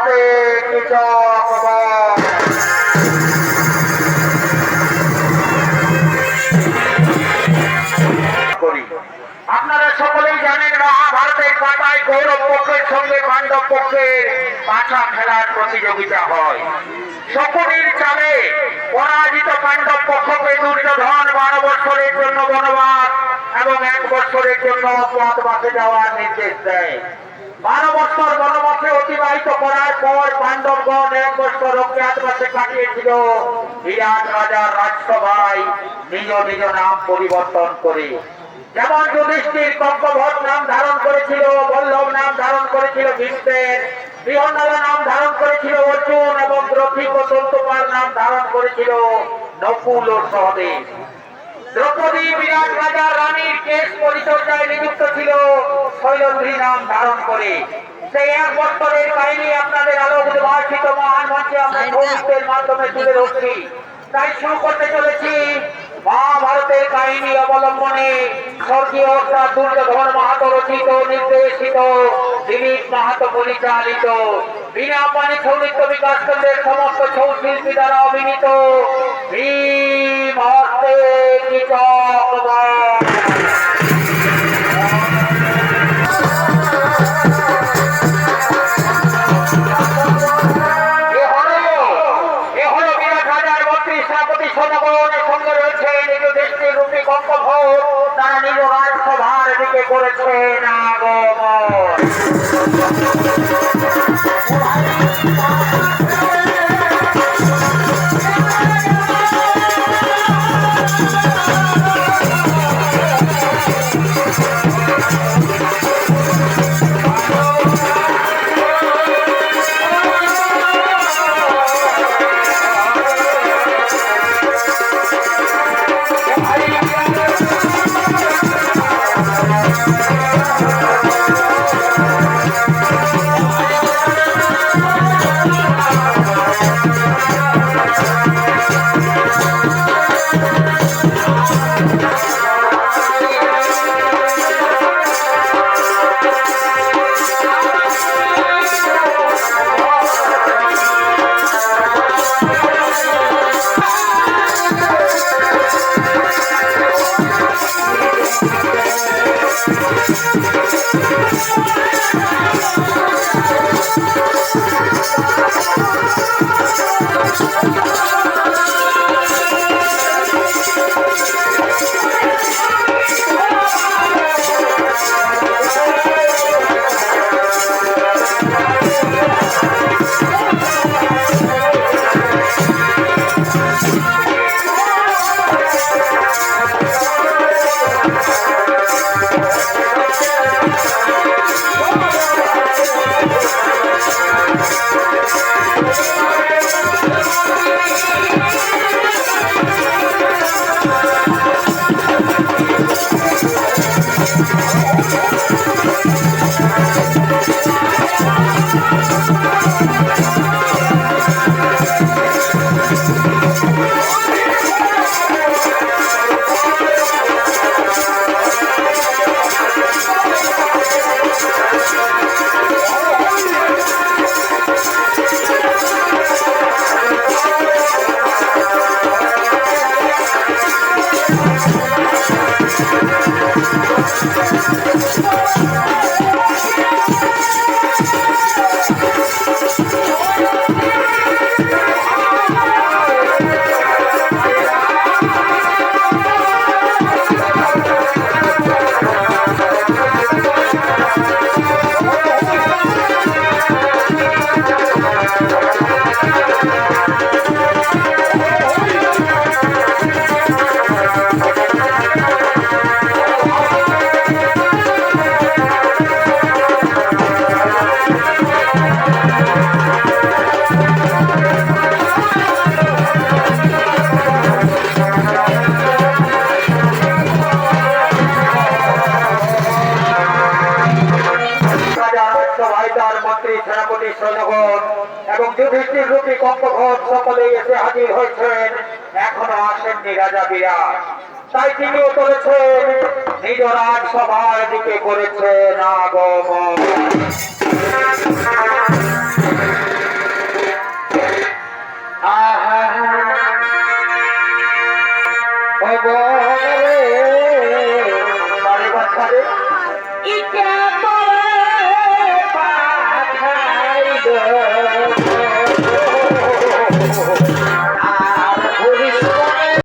মহাস্তে করি। আপনারা সকলেই জানেন মহাভারতের পাতায় কৌরব পক্ষের সঙ্গে পাণ্ডব পক্ষের পাঠা খেলার প্রতিযোগিতা হয়। শকুনির চালে পরাজিত পাণ্ডব পক্ষকে দুর্যোধন 12 বছরের জন্য বনবাস এবং 1 বছরের জন্য অজ্ঞাতবাসে যাওয়ার নির্দেশ দেয়। 12 বছর বনবাসে অতিবাহিত করার পর পাণ্ডবগণ 1 বছর অজ্ঞাতবাসে কাটিয়েছিল বিরাট রাজার রাজসভায় নিজ নিজ নাম পরিবর্তন করে। যেমন যুধিষ্ঠির কঙ্কভট নাম ধারণ করেছিল, বল্লভ নাম ধারণ করেছিল ভীমসেন, বৃহন্নলা নাম ধারণ করেছিল অর্জুন এবং দ্রৌপদী ও তন্তুপাল নাম ধারণ করেছিল নকুল ও সহদেব। দ্রৌপদী বিরাট রাজার রানীর কেশ পরিচর্যায় নিযুক্ত ছিল শৈলন্ধ্রী নাম ধারণ করে। সেই 1 বছরের কাহিনী আপনাদের আলো উদ্ভাসিত মহান মঞ্চে আমরা কবিত্বের মাধ্যমে তুলে ধরছি। তাই শুরু করতে চলেছি মহাভারতের কাহিনী অবলম্বনে স্বর্গীয় অর্থাৎ দুর্যোধন মাহাতো রচিত নির্দেশিত দিলীপ মাহাতো পরিচালিত বিনা পানি সৌনিত্য বিকাশ কেন্দ্রের সমস্ত ছৌ শিল্পী দ্বারা অভিনীত ভীম হস্তে তারা নিজ রাজসভার দিকে করেছেন আগমন। এবং যুধিষ্ঠির রূপী কঙ্কভট সকলেই এসে হাজির হয়েছেন। এখনো আসেননি রাজা বিরাট, তাই তিনিও চলেছেন নিজ রাজসভার দিকে করেছেন আগমন। রে